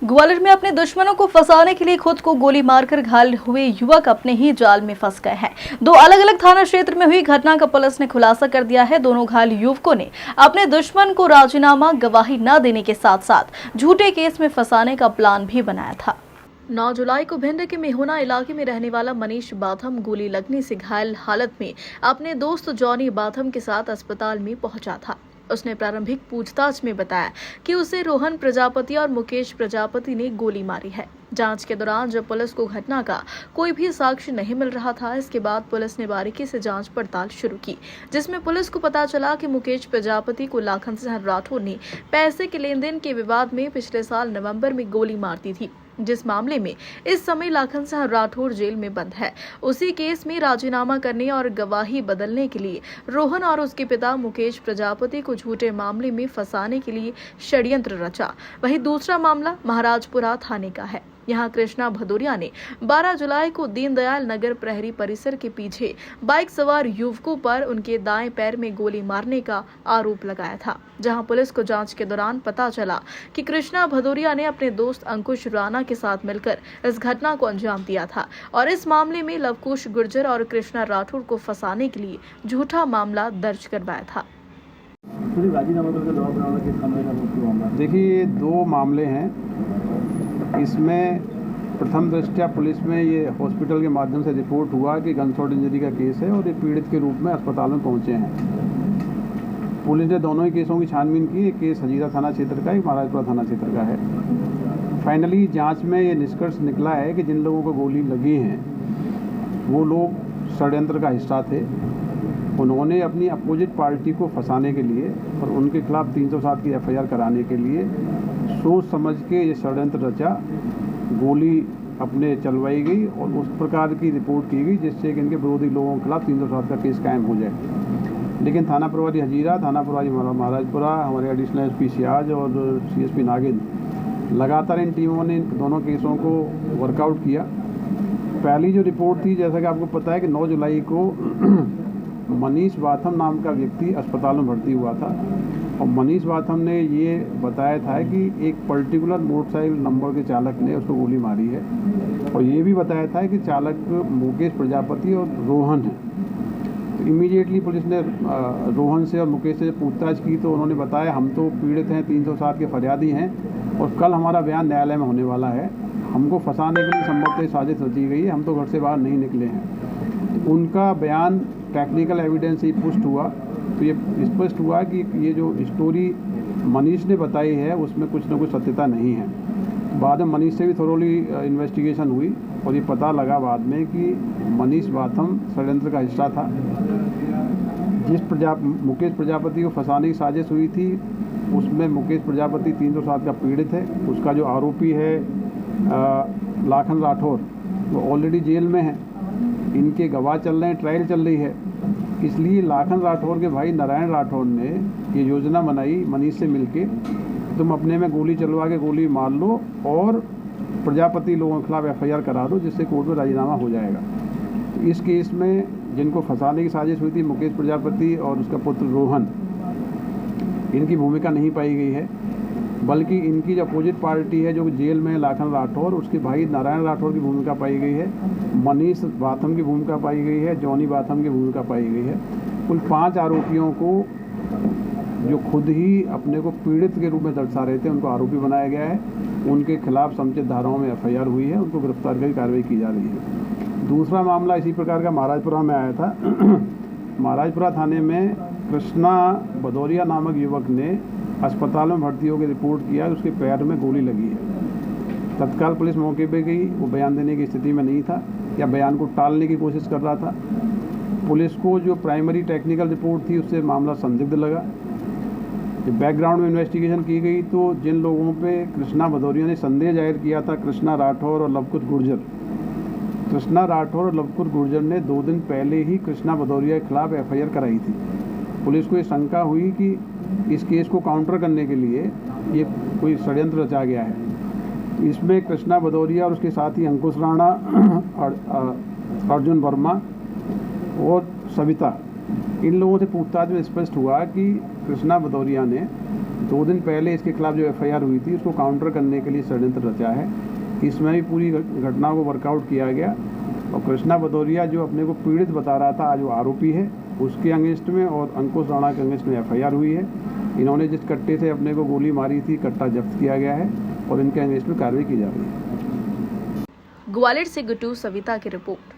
ग्वालियर में अपने दुश्मनों को फंसाने के लिए खुद को गोली मारकर घायल हुए युवक अपने ही जाल में फंस गए हैं। दो अलग अलग थाना क्षेत्र में हुई घटना का पुलिस ने खुलासा कर दिया है। दोनों घायल युवकों ने अपने दुश्मन को राजीनामा गवाही न देने के साथ साथ झूठे केस में फंसाने का प्लान भी बनाया था। 9 जुलाई को भिंड के मेहुना इलाके में रहने वाला मनीष बाथम गोली लगने से घायल हालत में अपने दोस्त जॉनी बाथम के साथ अस्पताल में पहुंचा था। उसने प्रारंभिक पूछताछ में बताया कि उसे रोहन प्रजापति और मुकेश प्रजापति ने गोली मारी है। जांच के दौरान जब पुलिस को घटना का कोई भी साक्ष्य नहीं मिल रहा था, इसके बाद पुलिस ने बारीकी से जांच पड़ताल शुरू की, जिसमें पुलिस को पता चला कि मुकेश प्रजापति को लाखन सिंह राठौर ने पैसे के लेन देन के विवाद में पिछले साल नवंबर में गोली मार दी थी, जिस मामले में इस समय लाखन सिंह राठौर जेल में बंद है। उसी केस में राजीनामा करने और गवाही बदलने के लिए रोहन और उसके पिता मुकेश प्रजापति को झूठे मामले में फंसाने के लिए षड्यंत्र रचा। वहीं दूसरा मामला महाराजपुरा थाने का है। यहाँ कृष्णा भदौरिया ने 12 जुलाई को दीनदयाल नगर प्रहरी परिसर के पीछे बाइक सवार युवकों पर उनके दाएं पैर में गोली मारने का आरोप लगाया था, जहां पुलिस को जांच के दौरान पता चला कि कृष्णा भदौरिया ने अपने दोस्त अंकुश राणा के साथ मिलकर इस घटना को अंजाम दिया था और इस मामले में लवकुश गुर्जर और कृष्णा राठौर को फंसाने के लिए झूठा मामला दर्ज करवाया था। देखिए, ये 2 मामले हैं। इसमें प्रथम दृष्टया पुलिस में ये हॉस्पिटल के माध्यम से रिपोर्ट हुआ कि गनशॉट इंजरी का केस है और ये पीड़ित के रूप में अस्पताल में पहुंचे हैं। पुलिस ने दोनों ही केसों की छानबीन की। एक केस हजीरा थाना क्षेत्र का, एक महाराजपुरा थाना क्षेत्र का है। फाइनली जांच में ये निष्कर्ष निकला है कि जिन लोगों को गोली लगी हैं वो लोग षड्यंत्र का हिस्सा थे। उन्होंने अपनी अपोजिट पार्टी को फंसाने के लिए और उनके खिलाफ 307 की एफआईआर कराने के लिए सोच समझ के ये षड्यंत्र रचा। गोली अपने चलवाई गई और उस प्रकार की रिपोर्ट की गई जिससे कि इनके विरोधी लोगों के खिलाफ 307 का केस कायम हो जाए। लेकिन थाना प्रभारी हजीरा, थाना प्रभारी महाराजपुरा, हमारे एडिशनल एसपी सियाज और सीएसपी नागिन, लगातार इन टीमों ने इन दोनों केसों को वर्कआउट किया। पहली जो रिपोर्ट थी, जैसा कि आपको पता है कि 9 जुलाई को मनीष बाथम नाम का व्यक्ति अस्पताल में भर्ती हुआ था और मनीष बाथम ने ये बताया था कि एक पर्टिकुलर मोटरसाइकिल नंबर के चालक ने उसको गोली मारी है और ये भी बताया था कि चालक मुकेश प्रजापति और रोहन है। तो इमीडिएटली पुलिस ने रोहन से और मुकेश से पूछताछ की तो उन्होंने बताया हम तो पीड़ित हैं, 307 के फरियादी हैं और कल हमारा बयान न्यायालय में होने वाला है। हमको फंसाने के लिए संभवतः साजिश रची गई है, हम तो घर से बाहर नहीं निकले हैं। तो उनका बयान टेक्निकल एविडेंस ही पुष्ट हुआ तो ये स्पष्ट हुआ कि ये जो स्टोरी मनीष ने बताई है उसमें कुछ ना कुछ सत्यता नहीं है। बाद में मनीष से भी थोरोली इन्वेस्टिगेशन हुई और ये पता लगा बाद में कि मनीष बाथम षड्यंत्र का हिस्सा था। मुकेश प्रजापति को फंसाने की साजिश हुई थी उसमें मुकेश प्रजापति 307 का पीड़ित है। उसका जो आरोपी है लाखन राठौर, वो ऑलरेडी जेल में है। इनके गवाह चल रहे हैं, ट्रायल चल रही है। इसलिए लाखन राठौर के भाई नारायण राठौर ने ये योजना बनाई मनीष से मिलके, तुम अपने में गोली चलवा के गोली मार लो और प्रजापति लोगों के खिलाफ एफआईआर करा दो जिससे कोर्ट में राजीनामा हो जाएगा। तो इस केस में जिनको फंसाने की साजिश हुई थी मुकेश प्रजापति और उसका पुत्र रोहन, इनकी भूमिका नहीं पाई गई है, बल्कि इनकी जो अपोजिट पार्टी है जो जेल में लाखन राठौर, उसके भाई नारायण राठौर की भूमिका पाई गई है, मनीष बाथम की भूमिका पाई गई है, जॉनी बाथम की भूमिका पाई गई है। कुल 5 आरोपियों को जो खुद ही अपने को पीड़ित के रूप में दर्शा रहे थे उनको आरोपी बनाया गया है। उनके खिलाफ समुचित धाराओं में एफआईआर हुई है, उनको गिरफ्तार कर कार्रवाई की जा रही है। दूसरा मामला इसी प्रकार का महाराजपुरा में आया था। महाराजपुरा थाने में कृष्णा भदौरिया नामक युवक ने अस्पताल में भर्ती होकर रिपोर्ट किया उसके पैर में गोली लगी है। तत्काल पुलिस मौके पे गई, वो बयान देने की स्थिति में नहीं था या बयान को टालने की कोशिश कर रहा था। पुलिस को जो प्राइमरी टेक्निकल रिपोर्ट थी उससे मामला संदिग्ध लगा। जब बैकग्राउंड में इन्वेस्टिगेशन की गई तो जिन लोगों पे कृष्णा भदौरिया ने संदेह जाहिर किया था, कृष्णा राठौर और लवकुश गुर्जर, कृष्णा राठौर और लवकुश गुर्जर ने 2 दिन पहले ही कृष्णा भदौरिया के खिलाफ एफआईआर कराई थी। पुलिस को ये शंका हुई कि इस केस को काउंटर करने के लिए ये कोई षड्यंत्र रचा गया है। इसमें कृष्णा भदौरिया और उसके साथ ही अंकुश राणा, अर्जुन वर्मा और सविता, इन लोगों से पूछताछ में स्पष्ट हुआ कि कृष्णा भदौरिया ने 2 दिन पहले इसके खिलाफ जो FIR हुई थी उसको काउंटर करने के लिए षड्यंत्र रचा है। इसमें भी पूरी घटना को वर्कआउट किया गया और कृष्णा भदौरिया जो अपने को पीड़ित बता रहा था आज वो आरोपी है, उसके अगेंस्ट में और अंकुश राणा के अगेंस्ट में FIR हुई है। इन्होंने जिस कट्टे से अपने को गोली मारी थी कट्टा जब्त किया गया है और इनके अगेंस्ट में कार्रवाई की जा रही है। ग्वालियर से गुड्डू सविता की रिपोर्ट।